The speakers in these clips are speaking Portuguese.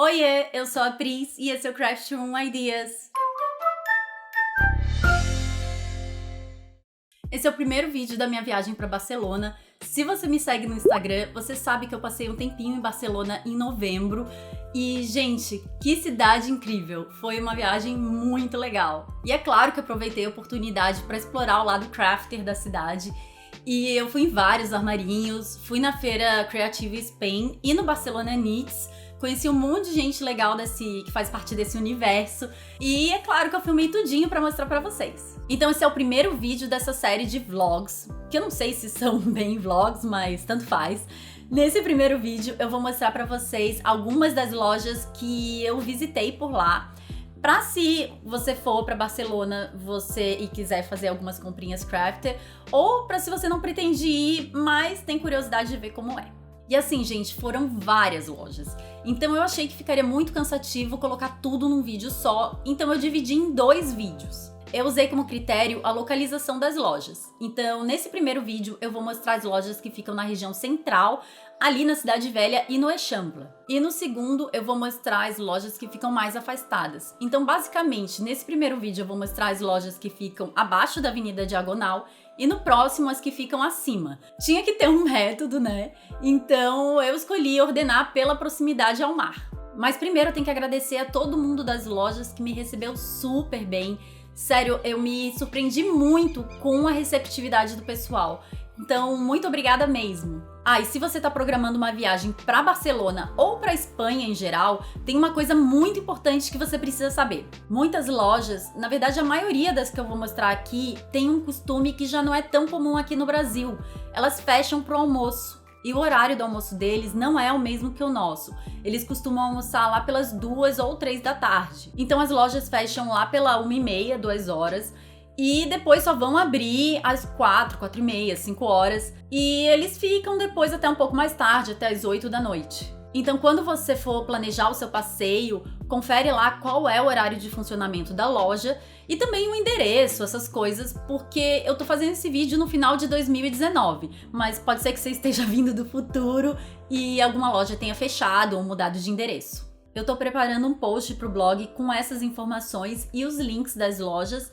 Oiê, eu sou a Pris e esse é o Craft Room Ideas. Esse é o primeiro vídeo da minha viagem para Barcelona. Se você me segue no Instagram, você sabe que eu passei um tempinho em Barcelona em novembro. E, gente, que cidade incrível! Foi uma viagem muito legal. E é claro que eu aproveitei a oportunidade para explorar o lado crafter da cidade. E eu fui em vários armarinhos, fui na feira Creative Spain e no Barcelona Knits. Conheci um monte de gente legal que faz parte desse universo. E é claro que eu filmei tudinho pra mostrar pra vocês. Então esse é o primeiro vídeo dessa série de vlogs, que eu não sei se são bem vlogs, mas tanto faz. Nesse primeiro vídeo eu vou mostrar pra vocês algumas das lojas que eu visitei por lá. Pra se você for pra Barcelona e quiser fazer algumas comprinhas crafter, ou pra se você não pretende ir, mas tem curiosidade de ver como é. E assim, gente, foram várias lojas. Então eu achei que ficaria muito cansativo colocar tudo num vídeo só, então eu dividi em 2 vídeos. Eu usei como critério a localização das lojas. Então, nesse primeiro vídeo, eu vou mostrar as lojas que ficam na região central, ali na Cidade Velha e no Eixample. E no segundo, eu vou mostrar as lojas que ficam mais afastadas. Então, basicamente, nesse primeiro vídeo, eu vou mostrar as lojas que ficam abaixo da Avenida Diagonal e no próximo, as que ficam acima. Tinha que ter um método, né? Então, eu escolhi ordenar pela proximidade ao mar. Mas primeiro, eu tenho que agradecer a todo mundo das lojas que me recebeu super bem. Sério, eu me surpreendi muito com a receptividade do pessoal. Então, muito obrigada mesmo. E se você tá programando uma viagem pra Barcelona ou pra Espanha em geral, tem uma coisa muito importante que você precisa saber. Muitas lojas, na verdade a maioria das que eu vou mostrar aqui, tem um costume que já não é tão comum aqui no Brasil. Elas fecham pro almoço. E o horário do almoço deles não é o mesmo que o nosso. Eles costumam almoçar lá pelas 2 ou 3 da tarde. Então as lojas fecham lá pela 1h30, 2 horas. E depois só vão abrir às 4, 4h30, 5 horas. E eles ficam depois até um pouco mais tarde, até às 8 da noite. Então quando você for planejar o seu passeio, confere lá qual é o horário de funcionamento da loja e também o endereço, essas coisas, porque eu tô fazendo esse vídeo no final de 2019, mas pode ser que você esteja vindo do futuro e alguma loja tenha fechado ou mudado de endereço. Eu tô preparando um post pro blog com essas informações e os links das lojas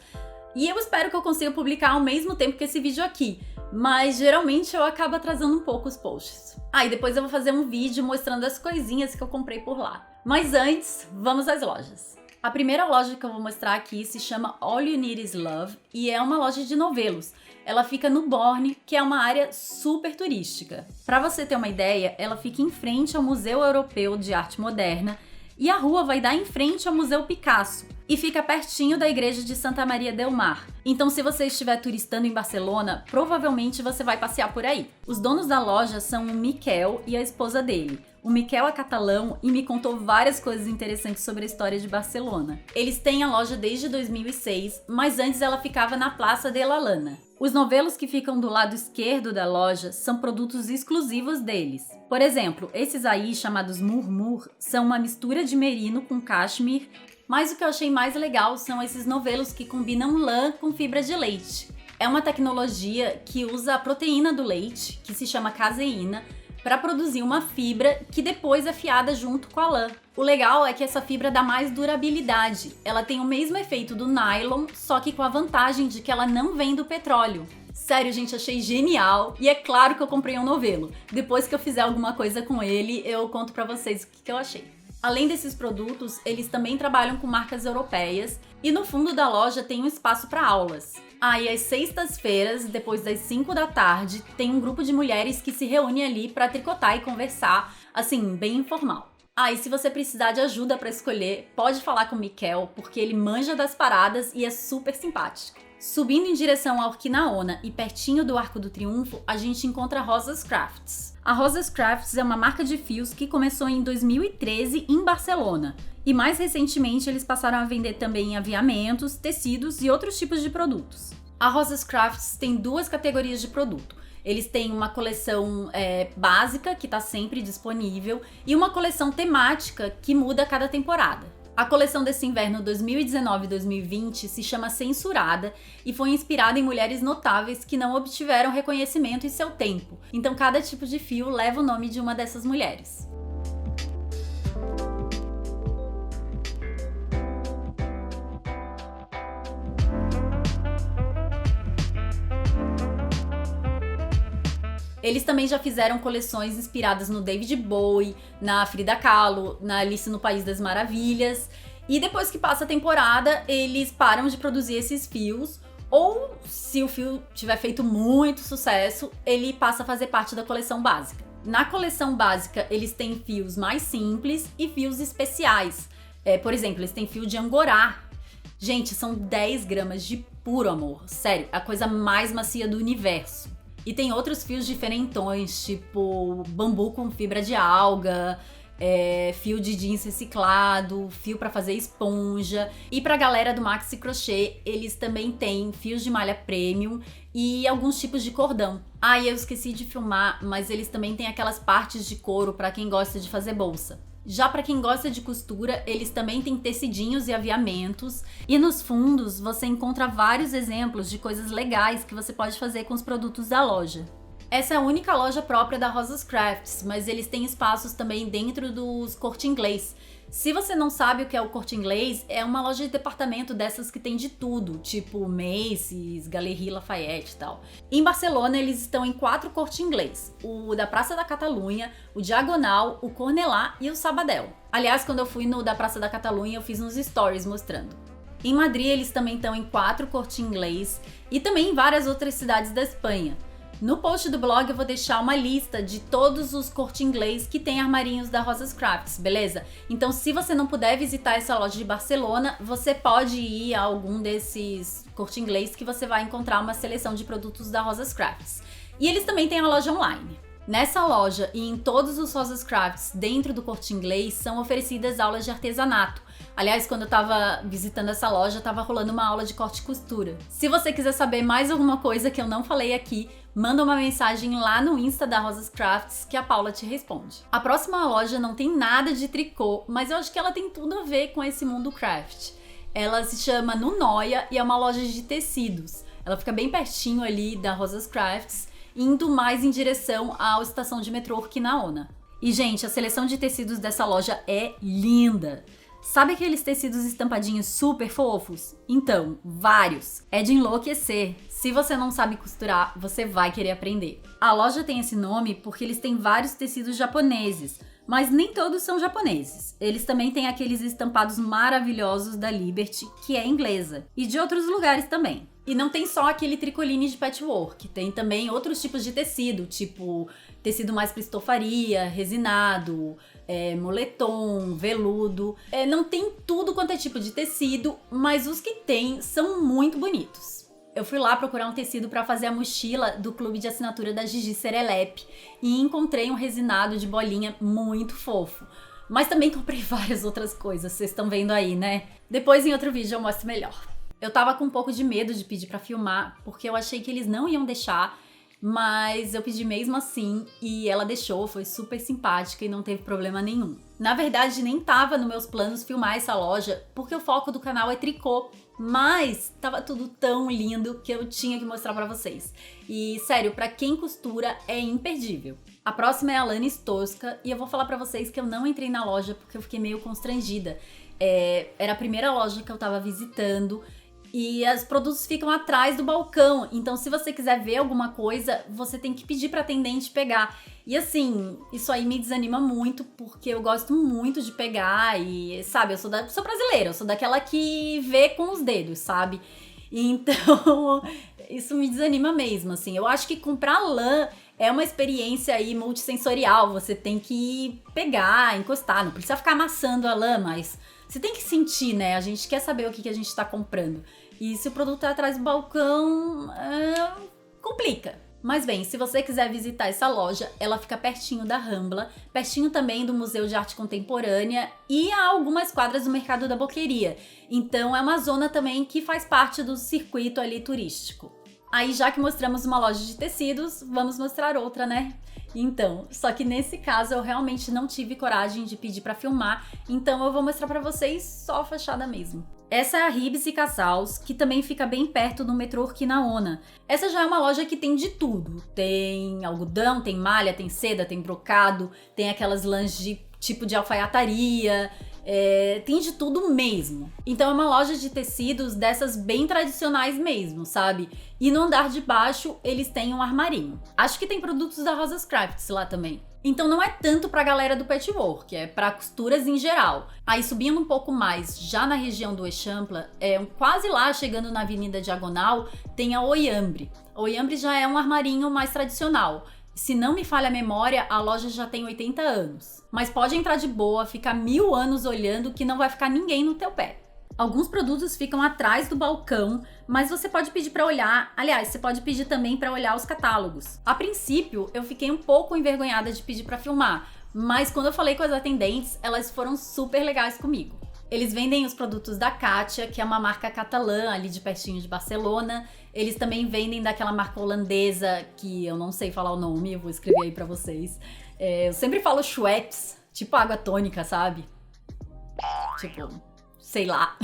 e eu espero que eu consiga publicar ao mesmo tempo que esse vídeo aqui, mas geralmente eu acabo atrasando um pouco os posts. E depois eu vou fazer um vídeo mostrando as coisinhas que eu comprei por lá. Mas antes, vamos às lojas. A primeira loja que eu vou mostrar aqui se chama All You Need Is Love e é uma loja de novelos. Ela fica no Borne, que é uma área super turística. Para você ter uma ideia, ela fica em frente ao Museu Europeu de Arte Moderna e a rua vai dar em frente ao Museu Picasso e fica pertinho da igreja de Santa Maria del Mar. Então, se você estiver turistando em Barcelona, provavelmente você vai passear por aí. Os donos da loja são o Miquel e a esposa dele. O Miquel é catalão e me contou várias coisas interessantes sobre a história de Barcelona. Eles têm a loja desde 2006, mas antes ela ficava na Plaça de la Lana. Os novelos que ficam do lado esquerdo da loja são produtos exclusivos deles. Por exemplo, esses aí, chamados Murmur, são uma mistura de merino com cashmere, mas o que eu achei mais legal são esses novelos que combinam lã com fibra de leite. É uma tecnologia que usa a proteína do leite, que se chama caseína, para produzir uma fibra que depois é fiada junto com a lã. O legal é que essa fibra dá mais durabilidade. Ela tem o mesmo efeito do nylon, só que com a vantagem de que ela não vem do petróleo. Sério, gente, achei genial. E é claro que eu comprei um novelo. Depois que eu fizer alguma coisa com ele, eu conto pra vocês o que eu achei. Além desses produtos, eles também trabalham com marcas europeias e no fundo da loja tem um espaço para aulas. E às sextas-feiras, depois das 5 da tarde, tem um grupo de mulheres que se reúne ali para tricotar e conversar, assim, bem informal. E se você precisar de ajuda para escolher, pode falar com o Miquel, porque ele manja das paradas e é super simpático. Subindo em direção à Urquinaona e pertinho do Arco do Triunfo, a gente encontra a Rosas Crafts. A Rosas Crafts é uma marca de fios que começou em 2013 em Barcelona. E mais recentemente eles passaram a vender também aviamentos, tecidos e outros tipos de produtos. A Rosas Crafts tem 2 categorias de produto. Eles têm uma coleção básica, que está sempre disponível, e uma coleção temática que muda a cada temporada. A coleção desse inverno 2019-2020 se chama Censurada e foi inspirada em mulheres notáveis que não obtiveram reconhecimento em seu tempo. Então cada tipo de fio leva o nome de uma dessas mulheres. Eles também já fizeram coleções inspiradas no David Bowie, na Frida Kahlo, na Alice no País das Maravilhas. E depois que passa a temporada, eles param de produzir esses fios, ou se o fio tiver feito muito sucesso, ele passa a fazer parte da coleção básica. Na coleção básica, eles têm fios mais simples e fios especiais. Por exemplo, eles têm fio de angorá. Gente, são 10 gramas de puro amor. Sério, a coisa mais macia do universo. E tem outros fios diferentões, tipo bambu com fibra de alga, fio de jeans reciclado, fio pra fazer esponja. E pra galera do Maxi Crochê, eles também têm fios de malha premium e alguns tipos de cordão. Ah, e eu esqueci de filmar, mas eles também têm aquelas partes de couro pra quem gosta de fazer bolsa. Já pra quem gosta de costura, eles também têm tecidinhos e aviamentos. E nos fundos você encontra vários exemplos de coisas legais que você pode fazer com os produtos da loja. Essa é a única loja própria da Rosas Crafts, mas eles têm espaços também dentro dos Corte Inglês. Se você não sabe o que é o Corte Inglês, é uma loja de departamento dessas que tem de tudo, tipo Macy's, Galeries Lafayette e tal. Em Barcelona, eles estão em 4 Corte Inglês: o da Praça da Catalunha, o Diagonal, o Cornellà e o Sabadell. Aliás, quando eu fui no da Praça da Catalunha, eu fiz uns stories mostrando. Em Madrid, eles também estão em 4 Corte Inglês e também em várias outras cidades da Espanha. No post do blog eu vou deixar uma lista de todos os Corte Inglês que tem armarinhos da Rosas Crafts, beleza? Então se você não puder visitar essa loja de Barcelona, você pode ir a algum desses Corte Inglês que você vai encontrar uma seleção de produtos da Rosas Crafts. E eles também têm a loja online. Nessa loja e em todos os Rosas Crafts dentro do Corte Inglês são oferecidas aulas de artesanato. Aliás, quando eu tava visitando essa loja, tava rolando uma aula de corte e costura. Se você quiser saber mais alguma coisa que eu não falei aqui, manda uma mensagem lá no Insta da Rosas Crafts que a Paula te responde. A próxima loja não tem nada de tricô, mas eu acho que ela tem tudo a ver com esse mundo craft. Ela se chama Nunoia e é uma loja de tecidos. Ela fica bem pertinho ali da Rosas Crafts, indo mais em direção à estação de metrô Urquinaona. E, gente, a seleção de tecidos dessa loja é linda! Sabe aqueles tecidos estampadinhos super fofos? Então, vários. É de enlouquecer. Se você não sabe costurar, você vai querer aprender. A loja tem esse nome porque eles têm vários tecidos japoneses, mas nem todos são japoneses. Eles também têm aqueles estampados maravilhosos da Liberty, que é inglesa, e de outros lugares também. E não tem só aquele tricoline de patchwork, tem também outros tipos de tecido, tipo tecido mais para estofaria, resinado, moletom, veludo. Não tem tudo quanto é tipo de tecido, mas os que tem são muito bonitos. Eu fui lá procurar um tecido para fazer a mochila do clube de assinatura da Gigi Serelepe e encontrei um resinado de bolinha muito fofo. Mas também comprei várias outras coisas, vocês estão vendo aí, né? Depois em outro vídeo eu mostro melhor. Eu tava com um pouco de medo de pedir pra filmar, porque eu achei que eles não iam deixar, mas eu pedi mesmo assim e ela deixou, foi super simpática e não teve problema nenhum. Na verdade, nem tava nos meus planos filmar essa loja, porque o foco do canal é tricô, mas tava tudo tão lindo que eu tinha que mostrar pra vocês. E sério, pra quem costura é imperdível. A próxima é a Alanis Tosca e eu vou falar pra vocês que eu não entrei na loja porque eu fiquei meio constrangida. Era a primeira loja que eu tava visitando. E os produtos ficam atrás do balcão, então se você quiser ver alguma coisa, você tem que pedir pra atendente pegar. E assim, isso aí me desanima muito, porque eu gosto muito de pegar e, sabe, eu sou brasileira, eu sou daquela que vê com os dedos, sabe? Então, isso me desanima mesmo, assim. Eu acho que comprar lã é uma experiência aí multissensorial, você tem que pegar, encostar, não precisa ficar amassando a lã, mas você tem que sentir, né? A gente quer saber o que a gente tá comprando. E se o produto é atrás do balcão, complica. Mas bem, se você quiser visitar essa loja, ela fica pertinho da Rambla, pertinho também do Museu de Arte Contemporânea e há algumas quadras do Mercado da Boqueria. Então é uma zona também que faz parte do circuito ali turístico. Aí já que mostramos uma loja de tecidos, vamos mostrar outra, né? Então, só que nesse caso eu realmente não tive coragem de pedir pra filmar, então eu vou mostrar pra vocês só a fachada mesmo. Essa é a Ribs e Casals, que também fica bem perto do metrô Urquinaona. Essa já é uma loja que tem de tudo. Tem algodão, tem malha, tem seda, tem brocado, tem aquelas lãs de tipo de alfaiataria, tem de tudo mesmo. Então é uma loja de tecidos dessas bem tradicionais mesmo, sabe? E no andar de baixo eles têm um armarinho. Acho que tem produtos da Rosas Crafts lá também. Então não é tanto pra galera do patchwork, é pra costuras em geral. Aí subindo um pouco mais, já na região do Eixampla, quase lá chegando na Avenida Diagonal, tem a Oyambre. A Oyambre já é um armarinho mais tradicional. Se não me falha a memória, a loja já tem 80 anos. Mas pode entrar de boa, ficar 1000 anos olhando que não vai ficar ninguém no teu pé. Alguns produtos ficam atrás do balcão, mas você pode pedir para olhar. Aliás, você pode pedir também para olhar os catálogos. A princípio, eu fiquei um pouco envergonhada de pedir para filmar, mas quando eu falei com as atendentes, elas foram super legais comigo. Eles vendem os produtos da Katia, que é uma marca catalã ali de pertinho de Barcelona. Eles também vendem daquela marca holandesa, que eu não sei falar o nome, eu vou escrever aí pra vocês. Eu sempre falo Schweppes, tipo água tônica, sabe? Tipo, sei lá.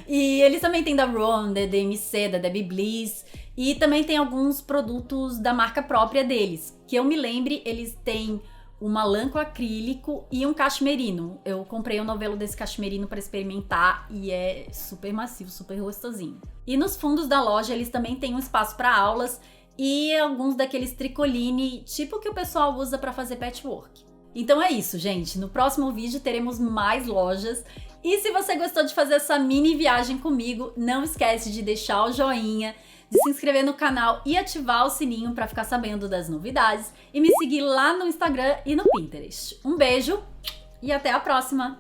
E eles também têm da Ron, da DMC, da Debbie Bliss. E também tem alguns produtos da marca própria deles. Que eu me lembre, eles têm uma lã com acrílico e um cashmerino. Eu comprei o novelo desse cashmerino para experimentar e é super macio, super gostosinho. E nos fundos da loja eles também têm um espaço para aulas e alguns daqueles tricoline, tipo que o pessoal usa para fazer patchwork. Então é isso, gente. No próximo vídeo teremos mais lojas. E se você gostou de fazer essa mini viagem comigo, não esquece de deixar o joinha, de se inscrever no canal e ativar o sininho para ficar sabendo das novidades e me seguir lá no Instagram e no Pinterest. Um beijo e até a próxima!